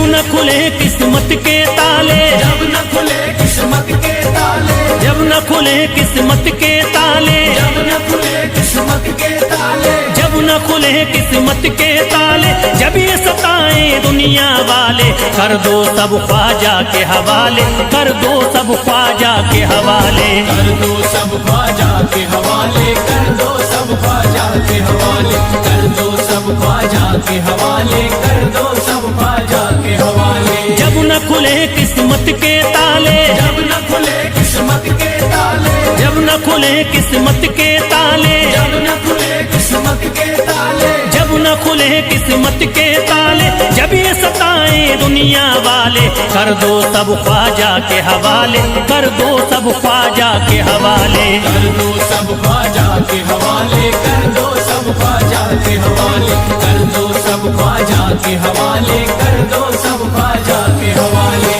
न खुले किस्मत के ताले, जब न खुले किस्मत के ताले, जब न खुले किस्मत के ताले, जब न खुले किस्मत के ताले, जब न खुले किस्मत के ताले, जब ये सताए दुनिया वाले, कर दो सब ख्वाजा के हवाले, कर दो सब ख्वाजा के हवाले, कर दो सब ख्वाजा के हवाले, कर दो सब ख्वाजा के हवाले, कर दो सब ख्वाजा के हवाले, कर दो सब ख्वाजा के हवाले। जब न खुले किस्मत के ताले, जब न खुले किस्मत के ताले, जब न खुले किस्मत के ताले, जब न खुले किस्मत के ताले, जब न खुले किस्मत के ताले, जब ये सताए दुनिया वाले, कर दो सब ख्वाजा के हवाले, कर दो सब ख्वाजा के हवाले, कर दो सब ख्वाजा के हवाले, कर दो सब ख्वाजा के हवाले, कर दो सब ख्वाजा के हवाले, कर दो सब ख्वाजा के हवाले।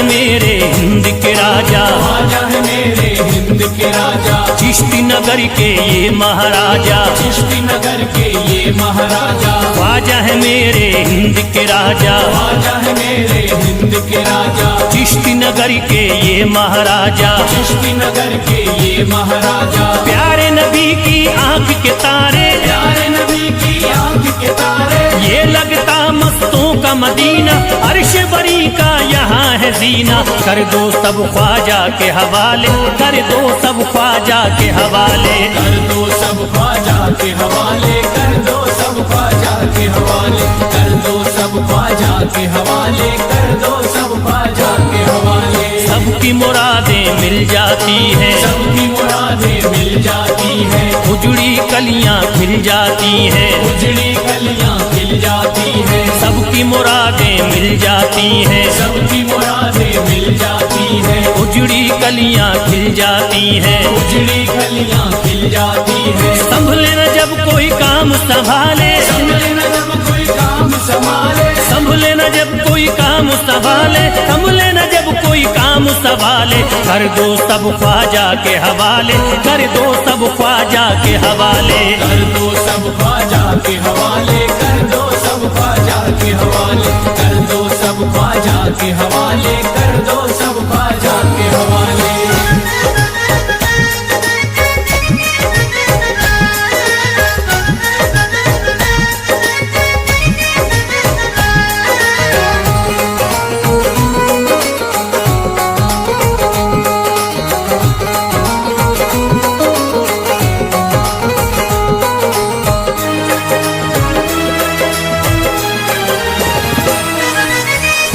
मेरे हिंद के राजा, ख्वाजा है मेरे हिंद के राजा, चिश्ती नगर के ये महाराजा, चिश्ती नगर के ये महाराजा, ख्वाजा है मेरे हिंद के राजा, ख्वाजा है मेरे हिंद के राजा, चिश्ती नगर के ये महाराजा, चिश्ती नगर के ये महाराजा, प्यारे नबी की आंख के तारे, प्यारे नबी की आंख के तारे, ये लगता मस्तों का मदीना, अर्श बरी का यहाँ है जीना, कर दो सब ख्वाजा के हवाले, कर दो सब ख्वाजा के हवाले, कर दो सब ख्वाजा के हवाले, कर दो सब ख्वाजा के हवाले, कर दो सब ख्वाजा के हवाले, कर दो सब ख्वाजा के हवाले। सबकी मुरादें मिल जाती है, सबकी मुरादें मिल जाती है, उजड़ी कलियां खिल जाती है, उजड़ी कलियां खिल जाती है, सबकी मुरादें मिल जाती है, सबकी मुरादें मिल जाती है, उजड़ी कलियां खिल जाती है, उजड़ी कलियां खिल जाती है। संभले न जब कोई काम संभाले, संभले न जब कोई काम संभाले, संभले न जब कोई काम संभाले, संभले न जब कोई काम संभाले, कर दो सब ख्वाजा के हवाले, कर दो सब ख्वाजा के हवाले, कर दो सब ख्वाजा के हवाले, कर दो सब ख्वाजा के हवाले, कर दो सब ख्वाजा के हवाले, कर दो सब ख्वाजा के हवाले।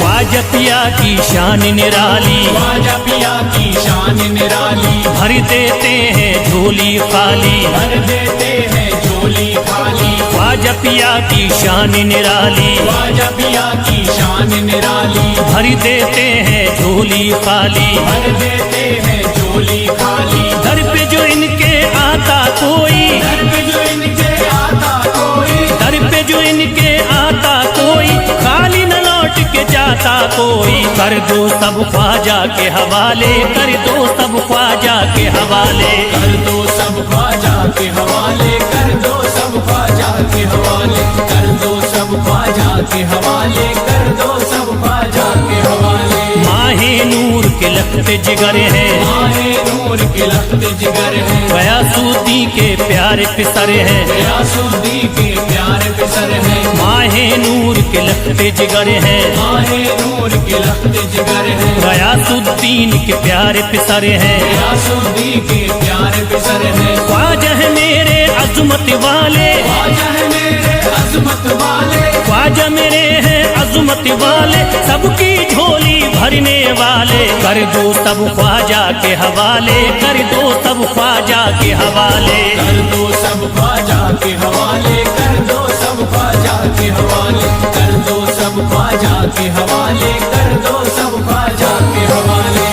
ख्वाजा पिया की शान निराली, ख्वाजा पिया की शान निराली, भर देते हैं झोली खाली, भर देते हैं झोली खाली, ख्वाजा पिया की शान निराली, ख्वाजा पिया की शान निराली, भर देते हैं झोली खाली, भर देते हैं झोली खाली, दर पे जो इनके आता कोई, दर पे जो इनके आता कोई, दर पे जो इनके आता कोई, खाली न लौट के जाता कोई, कर दो सब ख्वाजा के हवाले, कर दो सब ख्वाजा के हवाले, कर दो सब ख्वाजा के हवाले, कर दो सब ख्वाजा के हवाले, कर दो सब ख्वाजा के हवाले, कर दो सब ख्वाजा के हवाले। माहे नूर के लखते जिगर है, माहे नूर के लखते जिगर है, गयासुद्दी के प्यारे पिसर है, गयासुद्दी के प्यारे पिसर है, माहे नूर के लखते जिगर है, माहे नूर के लखते जिगर है, गयासुद्दीन के प्यारे पिसर है, गयासुद्दी के प्यारे पिसर है। ख्वाजा है मेरे अजमत वाले, ख्वाजा है मेरे अजमत वाले, ख्वाजा मेरे हैं अजमत वाले, सबकी झोली भरने वाले, कर दो सब ख्वाजा के हवाले, कर दो सब ख्वाजा के हवाले, कर दो सब ख्वाजा के हवाले, कर दो सब ख्वाजा के हवाले, कर दो सब ख्वाजा के हवाले, कर दो सब ख्वाजा के हवाले।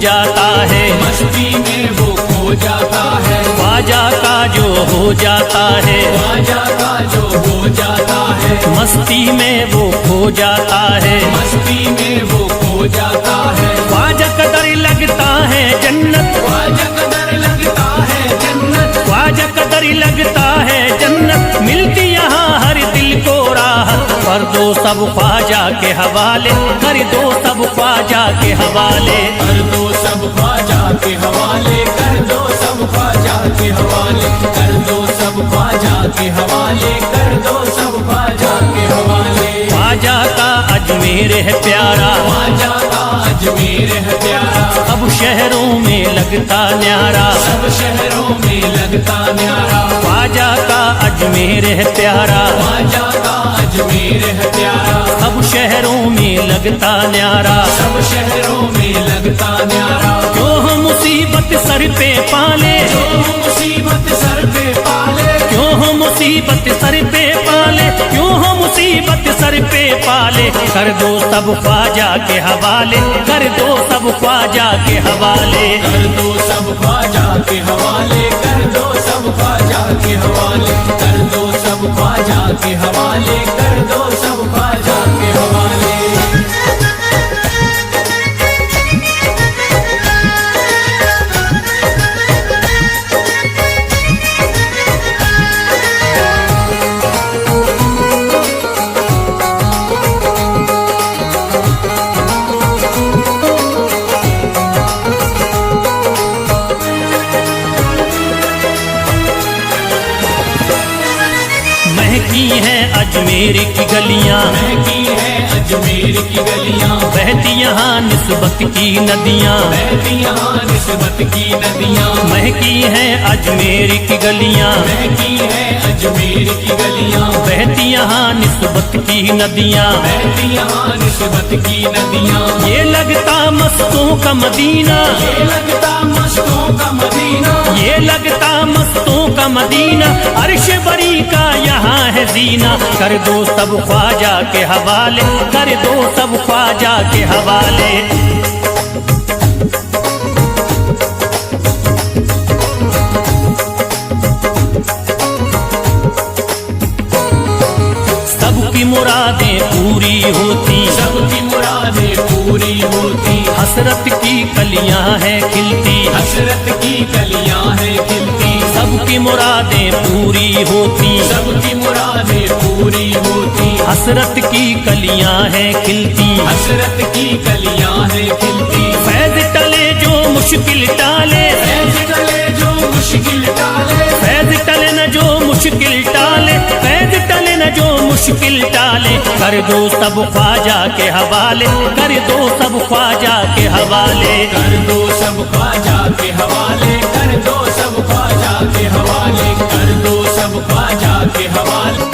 जाता है, मस्ती में वो खो जाता है, ख्वाजा का जो हो जाता है, ख्वाजा का जो हो जाता है, मस्ती में वो खो जाता है, मस्ती में वो खो जाता है, ख्वाजा कदर लगता है जन्नत, ख्वाजा कदर लगता है जन्नत, ख्वाजा कदर लगता है जन्नत, मिलती यहाँ हर दिल को राहत, कर दो सब ख्वाजा के हवाले, कर दो सब ख्वाजा के हवाले, कर दो सब ख्वाजा के हवाले, कर दो सब ख्वाजा के हवाले, कर दो सब ख्वाजा के हवाले, कर दो सब ख्वाजा के हवाले। ख्वाजा का अजमेर है प्यारा, ख्वाजा का अजमेर है प्यारा, अब शहरों में लगता न्यारा, सब शहरों में लगता न्यारा, ख्वाजा का अजमेर है प्यारा, ख्वाजा का अजमेर है प्यारा, अब शहरों में लगता न्यारा, सब शहरों में लगता न्यारा, क्यों हम मुसीबत सर पे पाले, जो मुसीबत सर पे पाले, क्यों हम मुसीबत सर पे पाले, क्यों हम मुसीबत सर पे पाले, कर दो सब ख्वाजा के हवाले, कर दो सब ख्वाजा के हवाले, कर दो सब ख्वाजा के हवाले, कर दो सब ख्वाजा के हवाले, कर दो सब ख्वाजा के हवाले, कर दो सब ख्वाजा के हवाले। महकी है अजमेर की गलियां, महकी है अजमेर की गलियां, बहती यहाँ निस्बत की नदियां, बहती यहाँ निस्बत की नदियां, महकी है अजमेर की गलियां, महकी है अजमेर की गलियां, बहती यहाँ निस्बत की नदियां, बहती यहाँ निस्बत की नदियां, ये लगता मस्तों का मदीना, ये लगता मस्तों का मदीना, ये लगता मस्तों का मदीना, अर्श बरी का यहाँ है जीना, कर दो सब ख्वाजा के हवाले, कर दो सब ख्वाजा के हवाले। सबकी मुरादें पूरी होती, सबकी मुरादें पूरी होती, हसरत की कलियां हैं खिलती, हसरत की कलियां हैं खिलती, सबकी मुरादें पूरी होती, सबकी मुरादें पूरी होती, हसरत की कलियां हैं खिलती, हसरत की कलियां हैं खिलती, फैज टले जो मुश्किल टाले, फैज टले जो मुश्किल टाले, फैज टले न जो मुश्किल टाले, फैज टले न जो मुश्किल टाले, कर दो सब ख्वाजा के हवाले, कर दो सब ख्वाजा के हवाले, कर दो सब ख्वाजा के हवाले, कर दो सब ख्वाजा के हवाले, कर दो सब ख्वाजा के हवाले।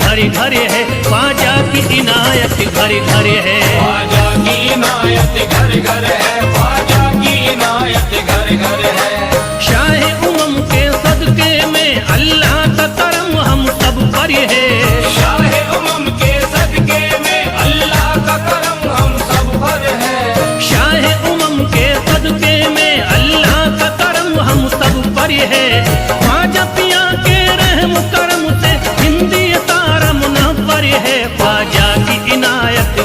घरे घरे है, ख्वाजा की इनायत घरे घरे है, ख्वाजा की इनायत घर घर है, ख्वाजा की इनायत घर घर है। शाह उमम के सदके में अल्लाह का करम हम सब पर है, शाह उमम के सदके में अल्लाह का करम हम सब पर है, शाह उमम के सदके में अल्लाह का करम हम सब पर है, ख्वाजा पिया के रहम करम से हिंदी तारा मुनव्वर है, ख्वाजा की इनायत,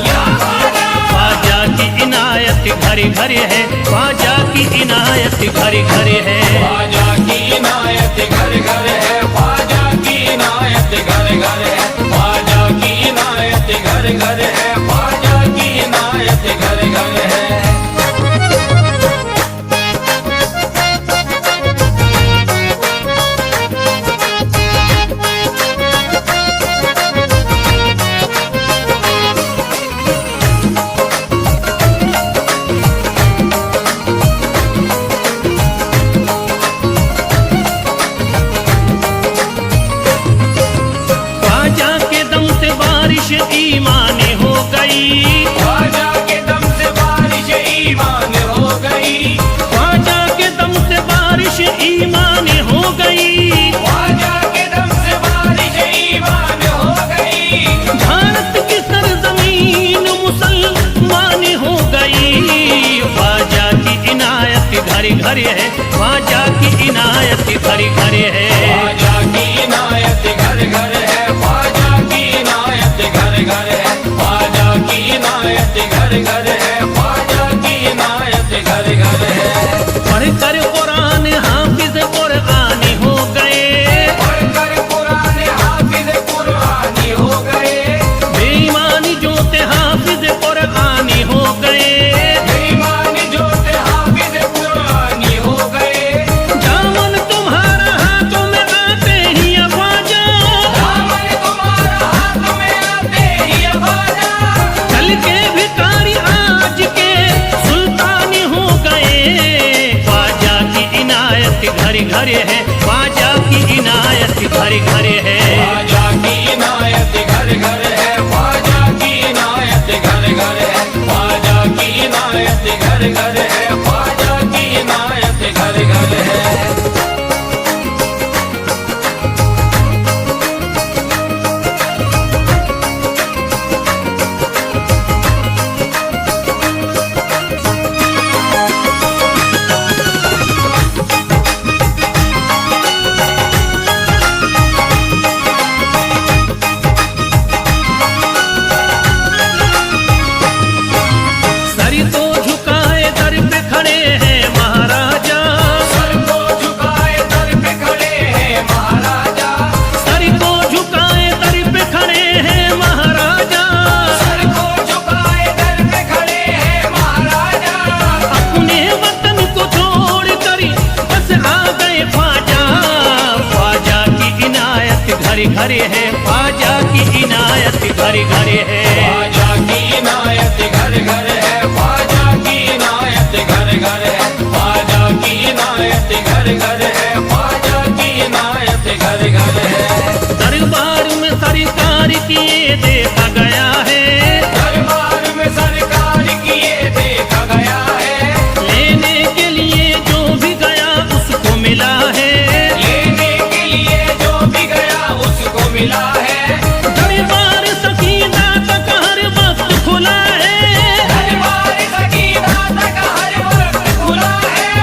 ख्वाजा की इनायत घरे घरे है, ख्वाजा की इनायत घरे घरे है, ख्वाजा की इनायत घर घर है, ख्वाजा की इनायत घर घर है, ख्वाजा की इनायत घर घर है, ख्वाजा की इनायत घर घर घर है, ख्वाजा की इनायत घड़ी घर है। ख्वाजा की इनायत घर घर है, ख्वाजा की इनायत घर घर है, ख्वाजा की इनायत घर घर है, ख्वाजा की इनायत घर घर है। पढ़कर कुरान हाफिज कुरानी हो गए, पढ़कर कुरान हाफिज कुरानी हो गए, बेईमानी जो थे हाफिज कुरानी हो गए, बेईमानी जो थे हाफिज कुरानी हो गए। दामन तुम्हारा हाथों में आते ही ख्वाजा, दामन तुम्हारा हाथ में आते ही ख्वाजा, कल के भिखारी आज के सुल्तानी हो गए। ख्वाजा की इनायत घड़ी घर है, ख्वाजा की इनायत घड़ी घर है। ख्वाजा की इनायत घर घर है, ख्वाजा की इनायत घर घर है, ख्वाजा की इनायत घर घर है, ख्वाजा की इनायत घर घर है। सर तो झुकाए दर पे खड़े हैं महाराजा, सर को झुकाए दर पे खड़े हैं महाराजा, सर को झुकाए दर पे खड़े हैं महाराजा, सर को झुकाए दर पे खड़े हैं महाराजा। अपने वतन को छोड़ कर बस आ गए ख्वाजा। ख्वाजा की इनायत घड़ी घड़ी है, ख्वाजा की इनायत घड़ी घड़ी है। ख्वाजा की इनायत घर घर है, ख्वाजा की इनायत घर घर है, ख्वाजा की इनायत घर घर है, ख्वाजा की इनायत घर घर है। दरबार में सरकार किए देखा गया है, दरबार में सरकार किए देखा गया है, लेने के लिए जो भी गया उसको मिला है, लेने के लिए जो भी गया उसको मिला है। दरबार सकीना तक हर वक्त खुला है, दरबार सकीना तक हर वक्त खुला है।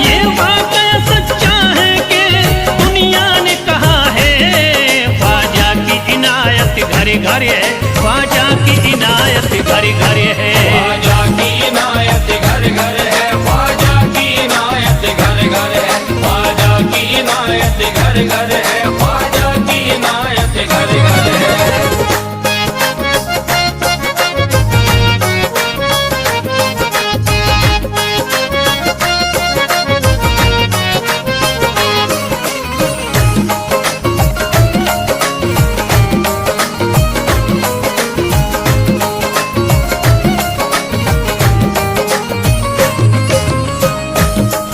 ये वाकया सच्चा है कि दुनिया ने कहा है। ख्वाजा की इनायत घड़ी घड़ी है, ख्वाजा की इनायत घड़ी घड़ी है। ख्वाजा की इनायत घर घर है, ख्वाजा की इनायत घर घर है, ख्वाजा की इनायत घर घर है, ख्वाजा की इनायत घर घर है।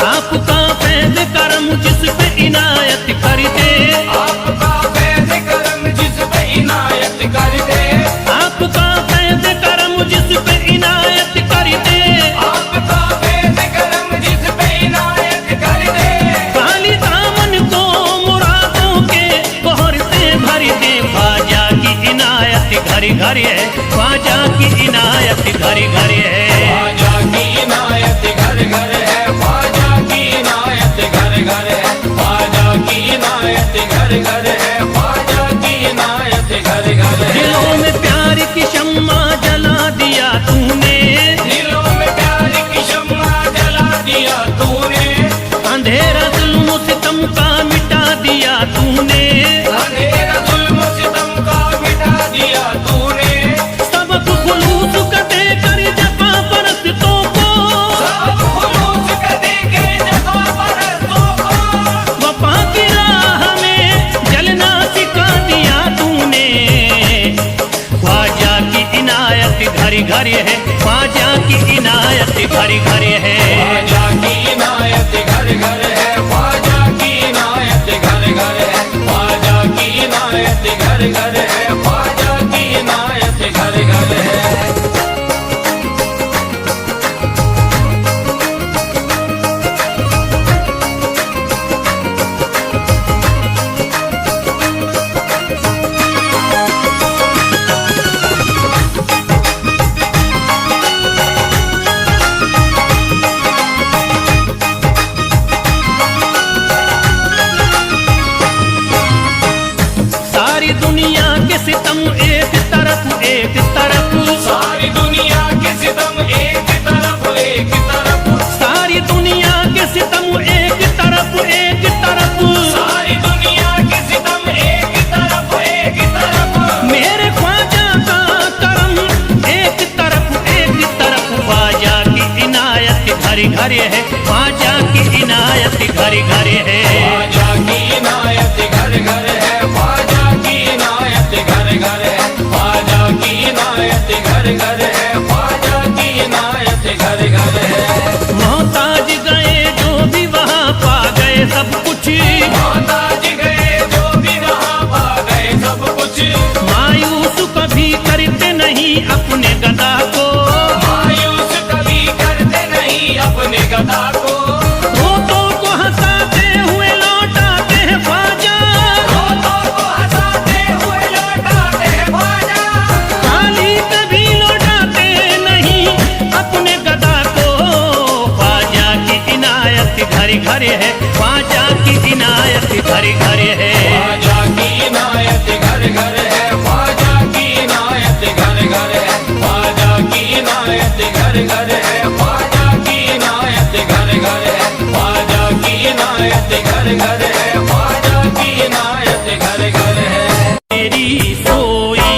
आपका फैज़ करम जिस पे इनायत कर दे, आपका फैज़ करम जिस पे इनायत कर दे, आपका फैज़ करम जिस पे इनायत कर दे, आपका फैज़ करम जिस पे इनायत कर दे। खाली दामन को मुरादों के बहर से भर दे। ख्वाजा की इनायत घड़ी घड़ी है, ख्वाजा की इनायत घड़ी घड़ी है। ख्वाजा की इनायत घर घर है, ख्वाजा की इनायत घर घर है, ख्वाजा की इनायत घर घर है, ख्वाजा की इनायत घर घर है। दिलों में प्यार की शम्मा जला दिया तूने, दिलों में प्यार की शम्मा जला दिया तूने, अंधेरा जुल्म सितम का मिटा दिया तूने, अंधेरा जुल्म सितम का मिटा दिया तूने। सबक खुलूस का देकर जफा परस्तों को, सब खुलूस का देके जफा परस्तों को, वफा की राह में जलना सिखा दिया तूने। ख्वाजा की इनायत घड़ी घड़ी है, ख्वाजा की इनायत घड़ी घड़ी है। ख्वाजा की इनायत घर घर है, ख्वाजा की इनायत घर घर है, ख्वाजा की इनायत घर घर है, ख्वाजा की इनायत घर घर है। सितम एक तरफ सारी दुनिया के सितम एक तरफ एक तरफ सारी दुनिया के सितम एक तरफ सारी दुनिया के सितम एक तरफ मेरे ख्वाजा का करम एक तरफ ख्वाजा की इनायत घर घर है ख्वाजा की इनायत घर घर है ख्वाजा की इनायत घर घर है ख्वाजा की इनायत घर घर है ख्वाजा की इनायत घर घर है ख्वाजा की इनायत घर घर है मोहताज गए जो भी वहाँ पा गए सब कुछ मोहताज गए जो भी वहाँ पा गए सब कुछ मायूस कभी करते नहीं अपने गदा को मायूस कभी करते नहीं अपने गदा को रोतों को हंसाते हुए लौटाते हैं ख्वाजा रोतों को हंसाते हुए लौटाते हैं ख्वाजा खाली कभी लौटाते नहीं अपने गदा को ख्वाजा की इनायत घर घर है ख्वाजा की इनायत घर घर है ख्वाजा की इनायत घर घर है ख्वाजा की इनायत घर घर है ख्वाजा की इनायत घर घर है ख्वाजा की इनायत घर घर है ख्वाजा की इनायत घर घर है ख्वाजा की इनायत घर घर है मेरी सोई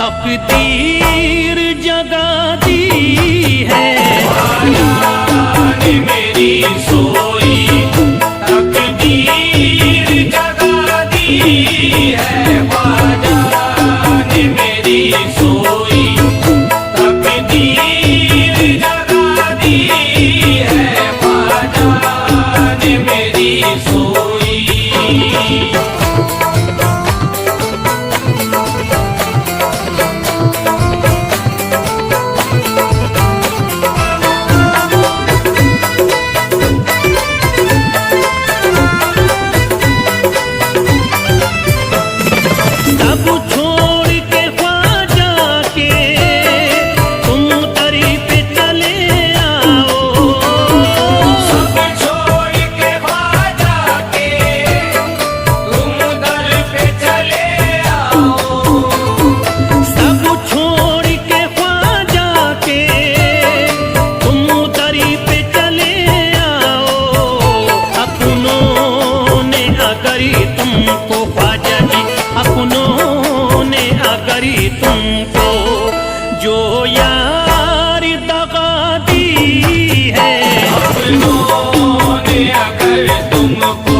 तकदीर जगा दी है ने मेरी सोई तकदीर जगा दी है ख्वाजा ने मेरी सोई तकदीर जगा दी है ख्वाजा ने मेरी सोई सब छोड़ के ख्वाजा के तुम दरी पे चले आओ सब छोड़ के ख्वाजा के तुम दर पे चले आओ सब छोड़ के ख्वाजा के तुम दरी पे चले आओ अपनों ने अगर तुमको ख्वाजा जी अपनों ने अगर तुमको जो यार दगा दी है अपनों ने अगर तुमको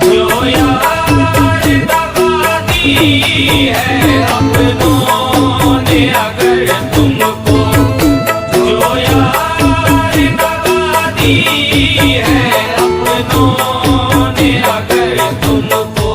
जो यार दगा दी है अपनों ने अगर तुमको जो यार दगा दी है अपनों ने अगर तुमको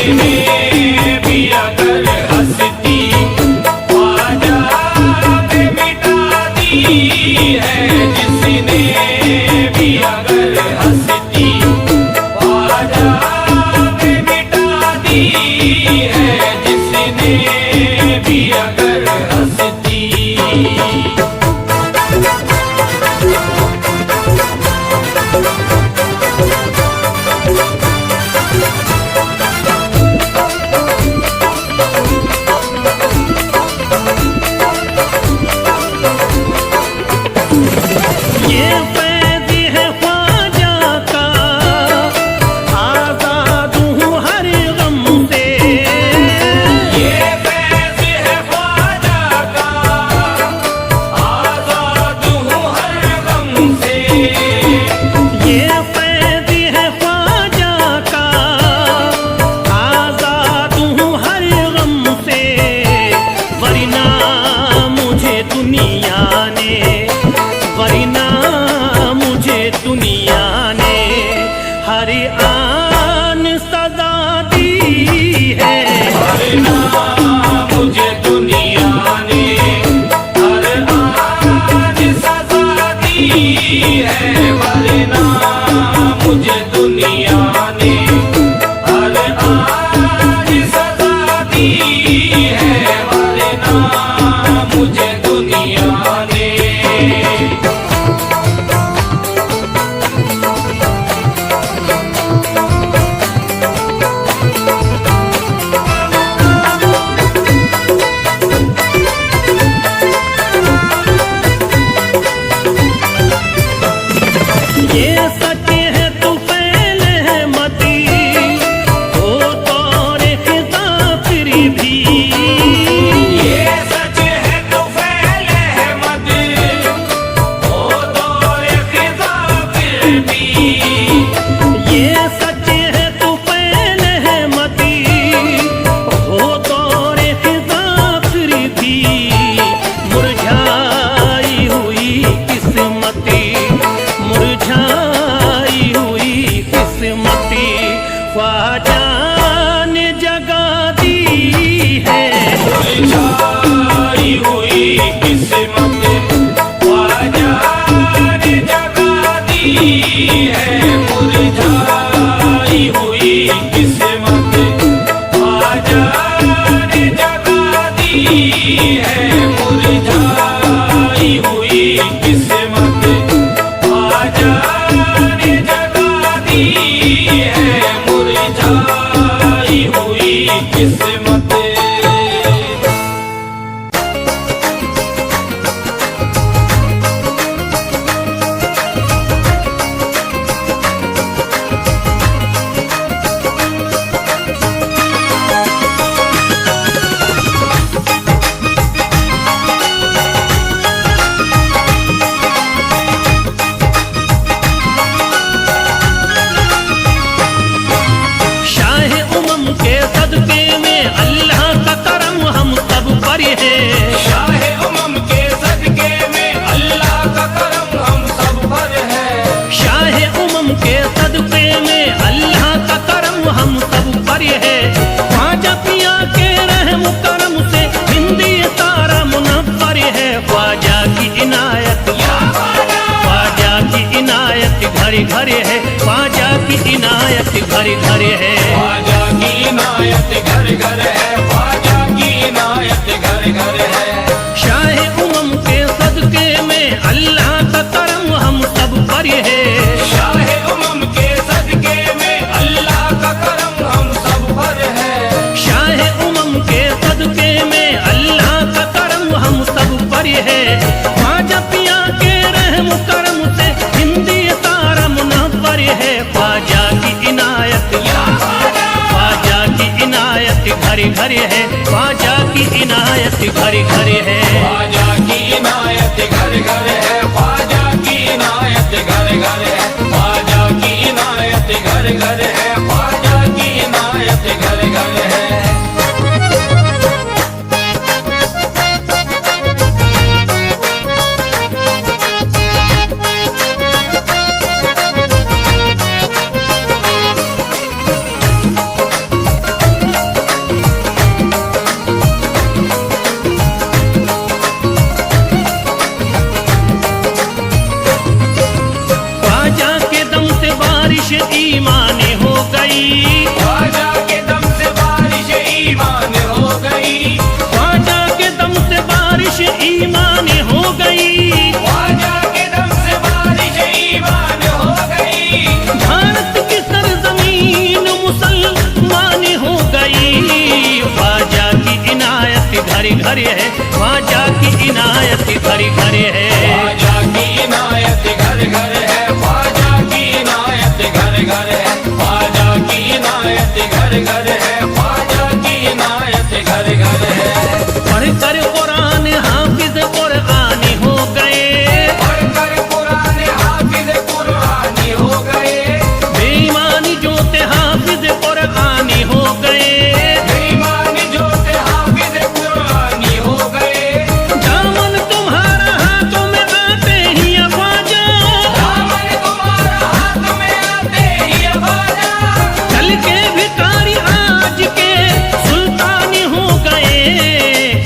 जिसने भी अगर हस्ती ख्वाजा पे मिटा दी है, जिसने भी अगर हस्ती ख्वाजा पे मिटा दी है, जिसने भी अगर हस्ती। ये फैज़ है ख्वाजा का, आज़ाद हूँ हर गम से। ये फैज़ है ख्वाजा का, आज़ाद हूँ हर गम से। ये फैज़ है ख्वाजा का, आज़ाद हूँ हर गम से। वरना मुझे दुनिया ने, वरना मुझे दुनिया ने हर आन सजा दी है। वरना मुझे दुनिया ने हर आन सजा दी है, वरना मुझे दुनिया ने हर आन सजा दी है, वरना मुझे दुनिया ने। ये सच है तू फैले है मती, हो तौरे खिज़ा फिर भी। ये सच है तो फैले है मत, हो दौर खिज़ा फिर भी। ये सच है तू फैले है मती, हो तौरे खिज़ा फिर भी। मुरझाई हुई किस्मती, मुरझाई हुई किस्मती, ख्वाजा ने जगा दी है। मुरझाई हुई किस्मत ख्वाजा ने जगा दी है, मुरझाई हुई किस्मत ख्वाजा ने जगा दी है, मुरझाई हुई किस्मत ख्वाजा ने जगा दी है, मुरझाई हुई किस्मत। शाह उमम के सदके में अल्लाह का करम हम सब पर है। शाह उमम के सदके में अल्लाह का करम हम सब पर है। शाह उमम के सदके में अल्लाह का करम हम सब पर है। ख्वाजा पिया के रहम करम से हिंदी सारा मुनव्वर है। ख्वाजा की इनायत, ख्वाजा की इनायत घर घर है। ख्वाजा की इनायत घर घर है। ख्वाजा की इनायत घर घर है, ख्वाजा की इनायत घर घर है। शाह उमम के सदके में अल्लाह का करम हम सब पर है। शाह उमम के सदके में अल्लाह का करम हम सब पर है। शाह उमम के सदके में अल्लाह का करम हम सब पर है। ख्वाजा पिया के रहम करम से हिंदी सारा मुनव्वर है। ख्वाजा की इनायत, ख्वाजा की इनायत घर घर है। ख्वाजा की इनायत घर घर है। ख्वाजा की इनायत घर घर है, ख्वाजा की इनायत घर घर है। ख्वाजा की इनायत घर घर है, ख्वाजा की इनायत घर घर है। घर है, ख्वाजा की इनायत घर घर है। ख्वाजा की इनायत घर घर है, ख्वाजा की इनायत घर घर है, ख्वाजा की इनायत घर घर है, ख्वाजा की इनायत घर घर है। पढ़कर कुरान हाफिज कुरानी हो गए, पढ़कर कुरान हाफिज कुरानी हो गए, बेईमानी जो थे हाफिज कुरानी हो गए, बेईमानी जो थे हाफिज कुरानी हो गए। दामन तुम्हारा हाथों में आते ही ख्वाजा, दामन तुम्हारा हाथ में आते ही ख्वाजा, कल के भिखारी आज के सुल्तानी हो गए।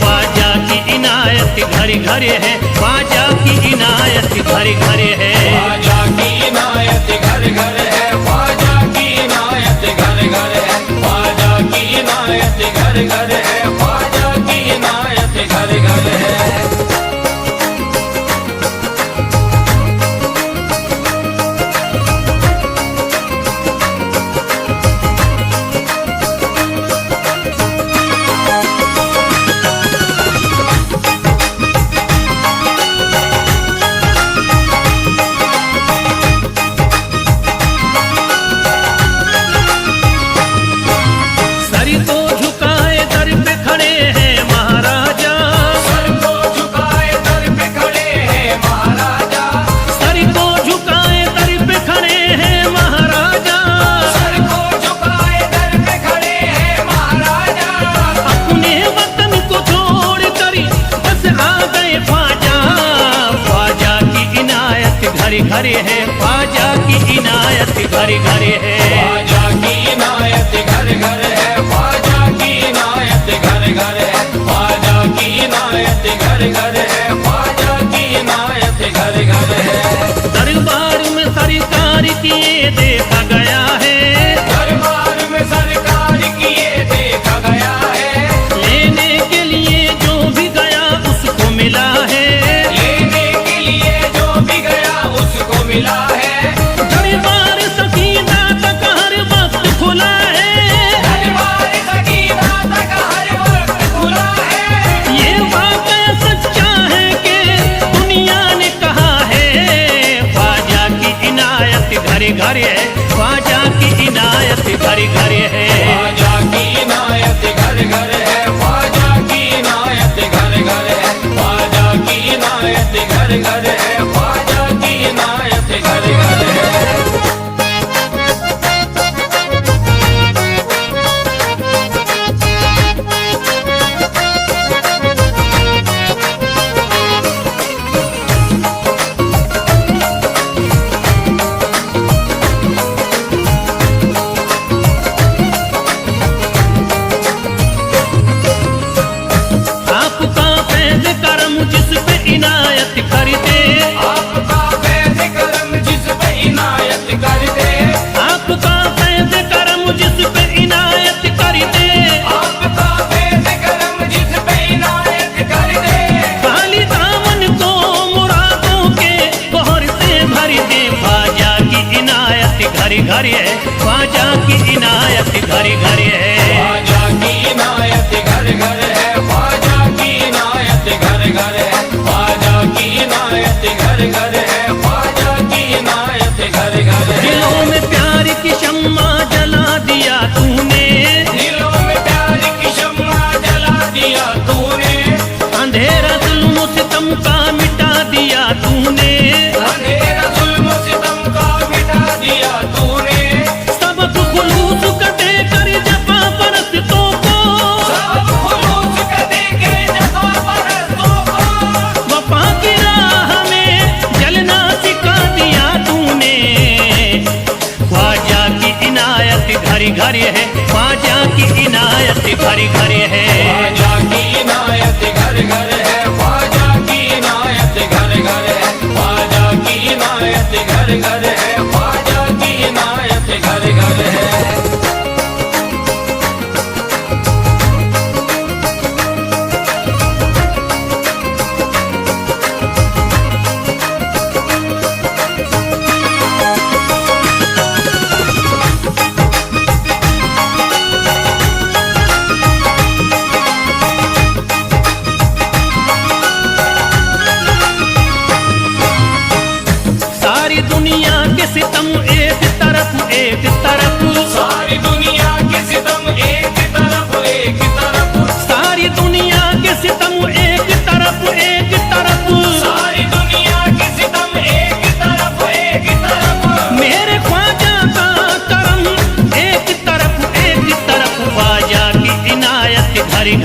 ख्वाजा की इनायत घर घर है, ख्वाजा की इनायत घर घर है। ख्वाजा की इनायत घर घर है, ख्वाजा की इनायत घर घर है, ख्वाजा की इनायत घर घर है, ख्वाजा की इनायत घर घर है। सर को झुकाए दर पे खड़े हैं महाराजा, सर को झुकाए दर पे खड़े हैं महाराजा, सर को झुकाए दर पे खड़े हैं महाराजा, सर को झुकाए दर पे खड़े हैं महाराजा। अपने वतन को छोड़ कर बस आ गए ख्वाजा। ख्वाजा की इनायत घर घर है, ख्वाजा की इनायत घर घर है। ख्वाजा की इनायत घर घर है, ख्वाजा की इनायत घर घर है, ख्वाजा की इनायत घर घर है, ख्वाजा की इनायत घर घर है। दरबार में सरकार किए देखा गया है, दरबार में सरकार किए देखा गया है, लेने के लिए जो भी गया उसको मिला है, लेने के लिए जो भी गया उसको मिला है। दरबार सकीना तक हर वक्त खुला है, दरबार सकीना तक हर वक्त खुला है। ये वाकया सच्चा है कि दुनिया ने कहा है। ख्वाजा की इनायत घर घर है, ख्वाजा की इनायत घर घर है। ख्वाजा की इनायत घर घर है, ख्वाजा की इनायत घर घर है, ख्वाजा की इनायत घर घर है, ख्वाजा की इनायत घर घर है। आपका फैज़ करम जिस पे इनायत कर दे, आपका फैज़ करम जिस पे इनायत कर दे, आपका फैज़ करम जिस पे इनायत कर दे, आपका फैज़ करम जिस पे इनायत कर दे। खाली दामन को मुरादों के बहर से भर दे। ख्वाजा की इनायत घर घर है, ख्वाजा की इनायत घर घर है। ख्वाजा की इनायत घर घर है, ख्वाजा की इनायत घर घर है, ख्वाजा की इनायत घर घर है, ख्वाजा की इनायत घर घर है। दिलों में प्यार की शम्मा जला दिया तूने, दिलों में प्यार की शम्मा जला दिया तूने, अंधेरा जुल्म सितम का मिटा दिया तूने, अंधेरा जुल्म सितम का मिटा दिया तूने। सबक खुलूस का देकर जफा परस्तों को, सब खुलूस का देके जफा परस्तों को, वफा की राह में जलना सिखा दिया तूने। ख्वाजा की इनायत घर घर है, ख्वाजा की इनायत घर घर है। ख्वाजा की इनायत घर घर है, ख्वाजा की इनायत घर घर है, ख्वाजा की इनायत घर घर है, ख्वाजा की इनायत घर घर है।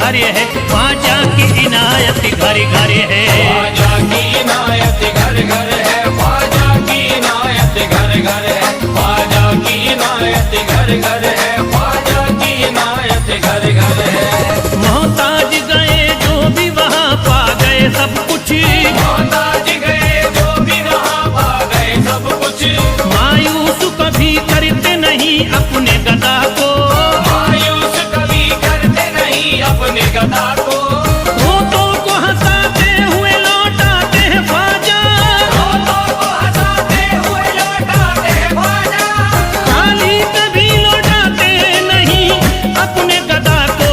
घर है, ख्वाजा की इनायत घर घर है। ख्वाजा की इनायत घर घर है, ख्वाजा की इनायत घर घर है, ख्वाजा की इनायत घर घर है, ख्वाजा की इनायत घर घर है। मोहताज गए जो भी वहाँ पा गए सब कुछ, मोहताज गए जो भी वहाँ पा गए सब कुछ। मायूस कभी करते नहीं अपने गदा को, मायूस कभी करते नहीं अपने गदा को। रोतों को हंसाते हुए लौटाते हैं ख्वाजा, रोतों को हंसाते हुए लौटाते हैं ख्वाजा। खाली कभी लौटाते नहीं अपने गदा को।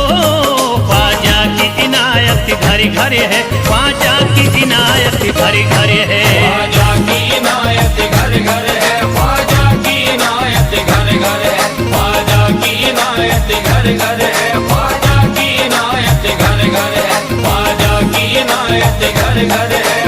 ख्वाजा की इनायत घर घर है, ख्वाजा की इनायत घर घर है। ख्वाजा की इनायत घर घर है, ख्वाजा की इनायत घर घर है, ख्वाजा की इनायत घर घर है, ख्वाजा की इनायत घर घर है, ख्वाजा की इनायत घर घर है।